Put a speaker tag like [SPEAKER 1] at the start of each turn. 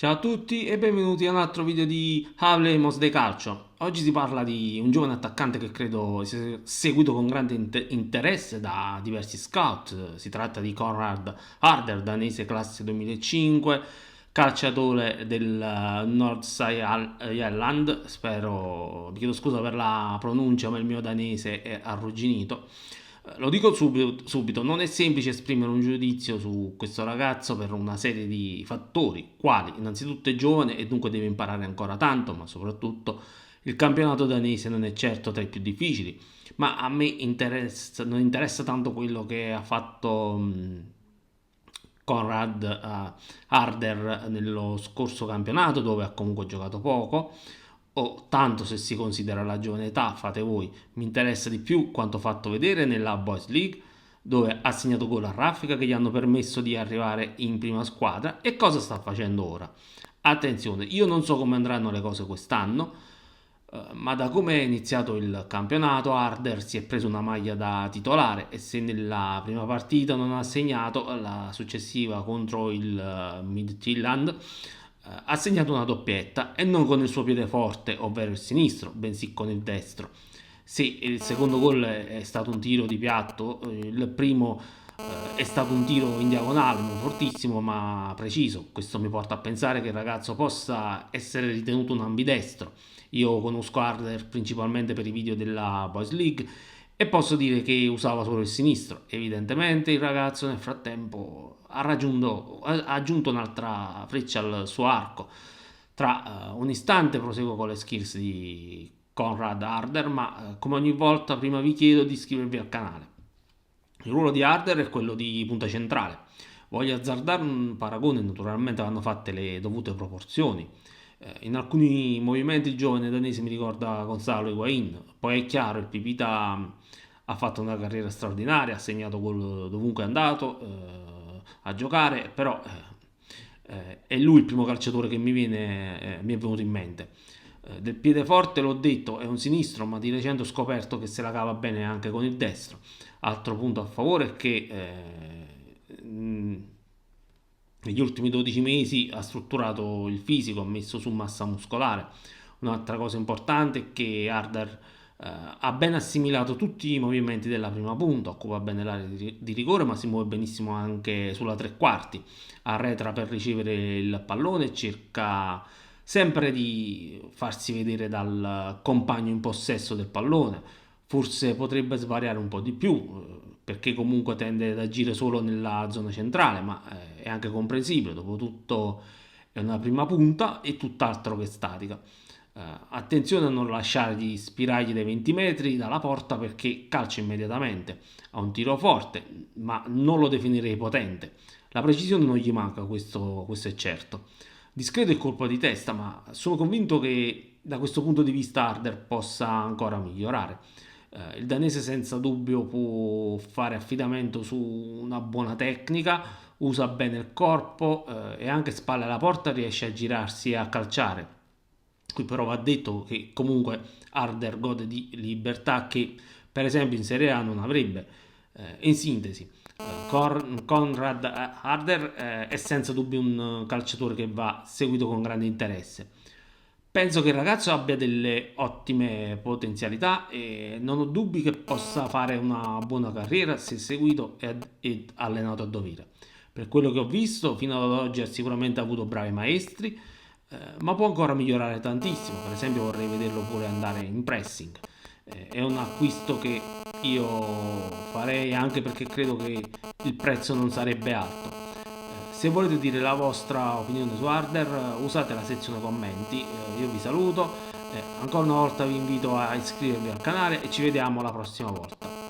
[SPEAKER 1] Ciao a tutti e benvenuti a un altro video di Hablemos de Calcio. Oggi si parla di un giovane attaccante che credo sia seguito con grande interesse da diversi scout. Si tratta di Conrad Harder, danese classe 2005, calciatore del North Island. Spero, vi chiedo scusa per la pronuncia, ma il mio danese è arrugginito. Lo dico subito, non è semplice esprimere un giudizio su questo ragazzo per una serie di fattori, quali innanzitutto è giovane e dunque deve imparare ancora tanto, ma soprattutto il campionato danese non è certo tra i più difficili, ma a me non interessa tanto quello che ha fatto Conrad Harder nello scorso campionato, dove ha comunque giocato poco, o tanto se si considera la giovane età, fate voi. Mi interessa di più quanto fatto vedere nella Boys League, dove ha segnato gol a raffica che gli hanno permesso di arrivare in prima squadra, e cosa sta facendo ora. Attenzione, io non so come andranno le cose quest'anno, ma da come è iniziato il campionato Harder si è preso una maglia da titolare, e se nella prima partita non ha segnato, la successiva contro il Midtjylland ha segnato una doppietta, e non con il suo piede forte, ovvero il sinistro, bensì con il destro. Sì, il secondo gol è stato un tiro di piatto, il primo è stato un tiro in diagonale, non fortissimo ma preciso. Questo mi porta a pensare che il ragazzo possa essere ritenuto un ambidestro. Io conosco Harder principalmente per i video della Boys League e posso dire che usava solo il sinistro. Evidentemente il ragazzo nel frattempo ha aggiunto un'altra freccia al suo arco. Tra un istante proseguo con le skills di Conrad Harder, ma come ogni volta prima vi chiedo di iscrivervi al canale. Il ruolo di Harder è quello di punta centrale. Voglio azzardare un paragone, naturalmente vanno fatte le dovute proporzioni. In alcuni movimenti il giovane danese mi ricorda Gonzalo Higuain. Poi è chiaro, il Pipita ha fatto una carriera straordinaria, ha segnato gol dovunque è andato a giocare, però è lui il primo calciatore che mi è venuto in mente. Del piede forte l'ho detto, è un sinistro, ma di recente ho scoperto che se la cava bene anche con il destro. Altro punto a favore è che negli ultimi 12 mesi ha strutturato il fisico, ha messo su massa muscolare. Un'altra cosa importante è che Harder ha ben assimilato tutti i movimenti della prima punta, occupa bene l'area di rigore, ma si muove benissimo anche sulla tre quarti, arretra per ricevere il pallone e cerca sempre di farsi vedere dal compagno in possesso del pallone. Forse potrebbe svariare un po' di più, perché comunque tende ad agire solo nella zona centrale, ma è anche comprensibile, dopotutto è una prima punta e tutt'altro che statica. Attenzione a non lasciare gli spiragli dai 20 metri dalla porta, perché calcia immediatamente. Ha un tiro forte, ma non lo definirei potente. La precisione non gli manca, questo è certo. Discreto è colpo di testa, ma sono convinto che da questo punto di vista Harder possa ancora migliorare. Il danese senza dubbio può fare affidamento su una buona tecnica, usa bene il corpo e anche spalle alla porta riesce a girarsi e a calciare. Qui però va detto che comunque Harder gode di libertà che per esempio in Serie A non avrebbe. In sintesi, Conrad Harder è senza dubbio un calciatore che va seguito con grande interesse. Penso che il ragazzo abbia delle ottime potenzialità e non ho dubbi che possa fare una buona carriera se seguito ed allenato a dovere. Per quello che ho visto, fino ad oggi ha sicuramente avuto bravi maestri, ma può ancora migliorare tantissimo. Per esempio vorrei vederlo pure andare in pressing. È un acquisto che io farei, anche perché credo che il prezzo non sarebbe alto. Se volete dire la vostra opinione su Harder, usate la sezione commenti. Io vi saluto, ancora una volta vi invito a iscrivervi al canale e ci vediamo la prossima volta.